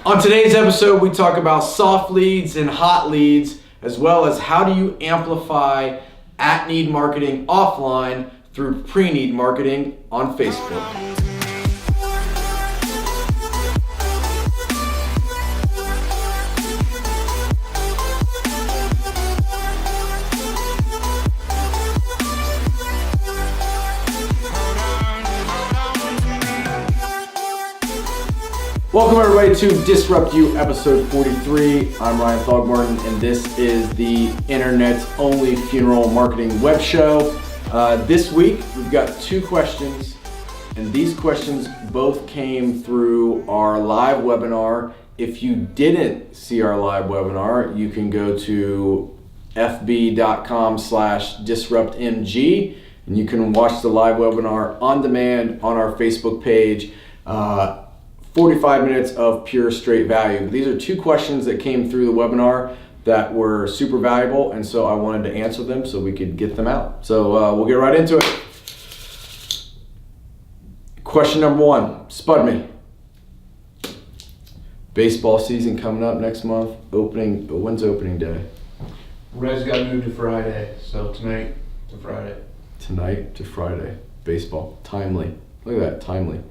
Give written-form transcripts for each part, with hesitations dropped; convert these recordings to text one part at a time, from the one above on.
On today's episode, we talk about soft leads and hot leads, as well as how do you amplify at-need marketing offline through pre-need marketing on Facebook. Welcome everybody to DISRUPTu episode 43. I'm Ryan Thogmartin, and this is the internet's only funeral marketing web show. This week we've got two questions, and these questions both came through our live webinar. If you didn't see our live webinar, you can go to fb.com/disruptmg and you can watch the live webinar on demand on our Facebook page. 45 minutes of pure straight value. These are two questions that came through the webinar that were super valuable, and so I wanted to answer them so we could get them out. So we'll get right into it. Question number one, spud me. Baseball season coming up next month. When's opening day? Reds got moved to Friday, so tonight to Friday. Tonight to Friday. Baseball. Timely. Look at that, timely.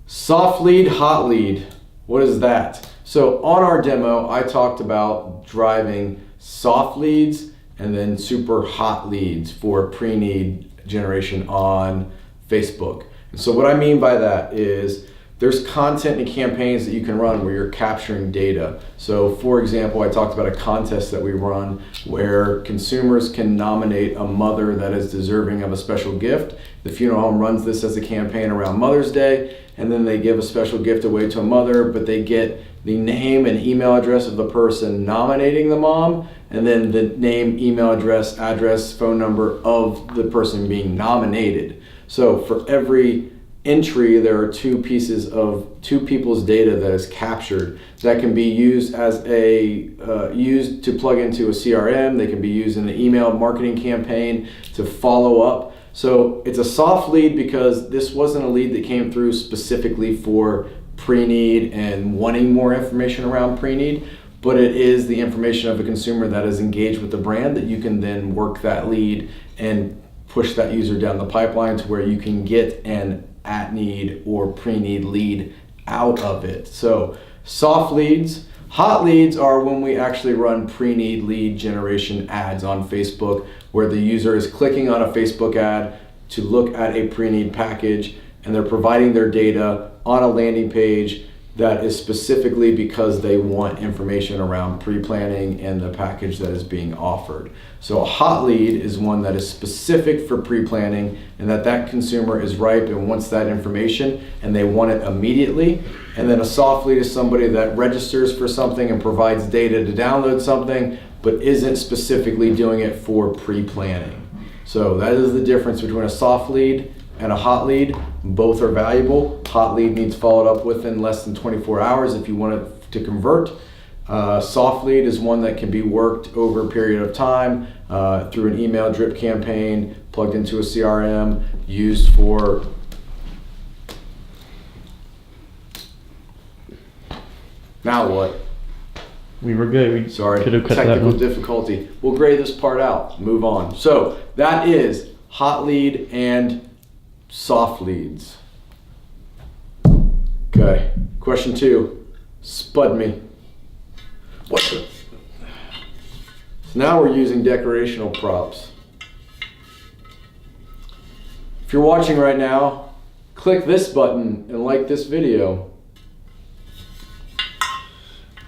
Soft lead, hot lead. What is that? So on our demo, I talked about driving soft leads and then super hot leads for pre-need generation on Facebook. And so what I mean by that is there's content and campaigns that you can run where you're capturing data. So for example, I talked about a contest that we run where consumers can nominate a mother that is deserving of a special gift. The funeral home runs this as a campaign around Mother's Day, and then they give a special gift away to a mother, but they get the name and email address of the person nominating the mom, and then the name, email address, phone number of the person being nominated. So for every entry, there are two people's data that is captured that can be used as used to plug into a CRM. They can be used in an email marketing campaign to follow up. So it's a soft lead because this wasn't a lead that came through specifically for pre-need and wanting more information around pre-need, but it is the information of a consumer that is engaged with the brand that you can then work that lead and push that user down the pipeline to where you can get an at-need or pre-need lead out of it. So soft leads. Hot leads are when we actually run pre-need lead generation ads on Facebook where the user is clicking on a Facebook ad to look at a pre-need package, and they're providing their data on a landing page that is specifically because they want information around pre-planning and the package that is being offered. So a hot lead is one that is specific for pre-planning and that consumer is ripe and wants that information and they want it immediately. And then a soft lead is somebody that registers for something and provides data to download something but isn't specifically doing it for pre-planning. So that is the difference between a soft lead and a hot lead. Both are valuable. Hot lead needs followed up within less than 24 hours if you want it to convert. Soft lead is one that can be worked over a period of time through an email drip campaign, plugged into a CRM, used for now what? We were good. Sorry, could have cut technical that difficulty. We'll grade this part out, move on. So that is hot lead and soft leads. Okay, question two, spud me. What the? So now we're using decorational props. If you're watching right now, click this button and like this video.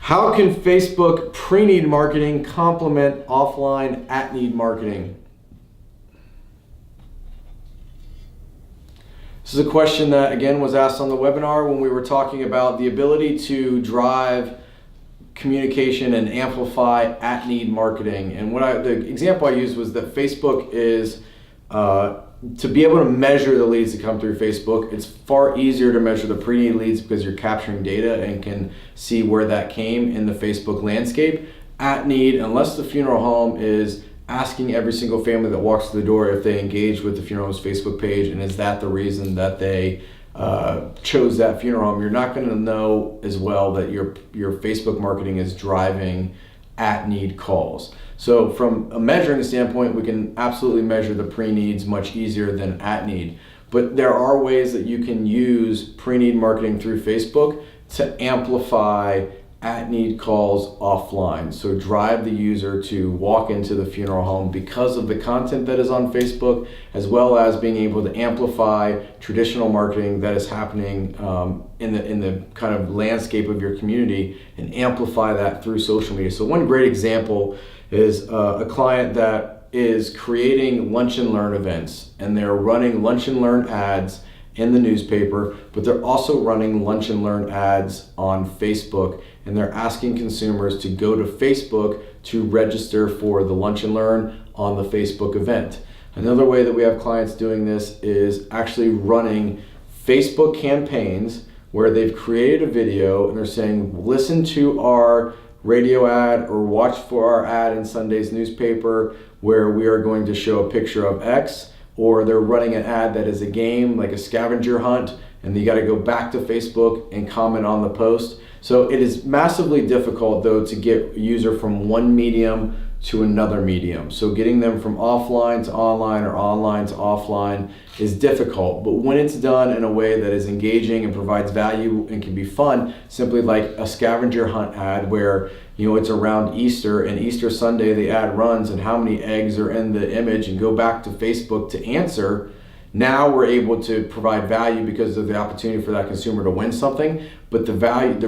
How can Facebook pre-need marketing complement offline at-need marketing? This is a question that, again, was asked on the webinar when we were talking about the ability to drive communication and amplify at-need marketing. And the example I used was that Facebook is, to be able to measure the leads that come through Facebook, it's far easier to measure the pre-need leads because you're capturing data and can see where that came in the Facebook landscape. At-need, unless the funeral home is asking every single family that walks through the door if they engage with the funeral home's Facebook page, and is that the reason that they chose that funeral home, you're not going to know as well that your Facebook marketing is driving at-need calls. So from a measuring standpoint, we can absolutely measure the pre-needs much easier than at-need. But there are ways that you can use pre-need marketing through Facebook to amplify at-need calls offline. So drive the user to walk into the funeral home because of the content that is on Facebook, as well as being able to amplify traditional marketing that is happening in the kind of landscape of your community and amplify that through social media. So one great example is a client that is creating lunch and learn events, and they're running lunch and learn ads in the newspaper, but they're also running lunch and learn ads on Facebook, and they're asking consumers to go to Facebook to register for the lunch and learn on the Facebook event. Another way that we have clients doing this is actually running Facebook campaigns where they've created a video and they're saying, listen to our radio ad or watch for our ad in Sunday's newspaper where we are going to show a picture of X, or they're running an ad that is a game like a scavenger hunt, and you got to go back to Facebook and comment on the post. So it is massively difficult though to get a user from one medium to another medium. So getting them from offline to online or online to offline is difficult, but when it's done in a way that is engaging and provides value and can be fun, simply like a scavenger hunt ad where it's around Easter, and Easter Sunday the ad runs and how many eggs are in the image, and go back to Facebook to answer. Now we're able to provide value because of the opportunity for that consumer to win something, but the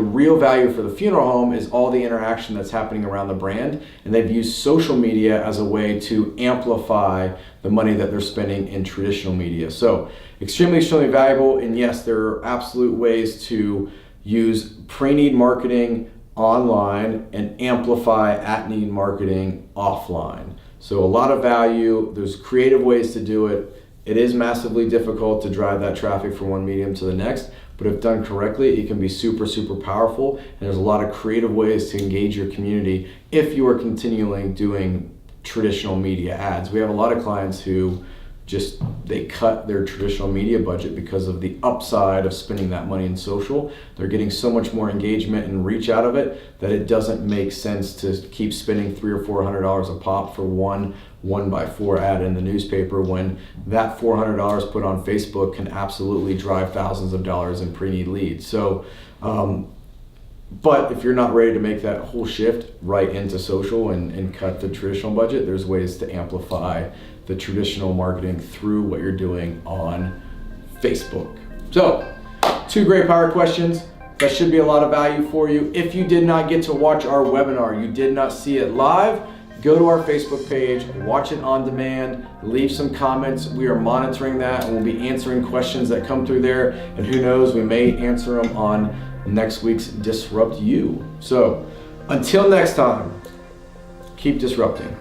real value for the funeral home is all the interaction that's happening around the brand, and they've used social media as a way to amplify the money that they're spending in traditional media. So extremely valuable, and yes, there are absolute ways to use pre-need marketing online and amplify at-need marketing offline. So a lot of value, there's creative ways to do it. It is massively difficult to drive that traffic from one medium to the next, but if done correctly, it can be super powerful, and there's a lot of creative ways to engage your community if you are continually doing traditional media ads. We have a lot of clients who they cut their traditional media budget because of the upside of spending that money in social. They're getting so much more engagement and reach out of it that it doesn't make sense to keep spending $300 or $400 a pop for one 1x4 ad in the newspaper when that $400 put on Facebook can absolutely drive thousands of dollars in pre-need leads. So, but if you're not ready to make that whole shift right into social and cut the traditional budget, there's ways to amplify the traditional marketing through what you're doing on Facebook. So, 2 great power questions. That should be a lot of value for you. If you did not get to watch our webinar, you did not see it live, go to our Facebook page, watch it on demand, leave some comments. We are monitoring that, and we'll be answering questions that come through there. And who knows, we may answer them on next week's Disrupt You. So until next time, keep disrupting.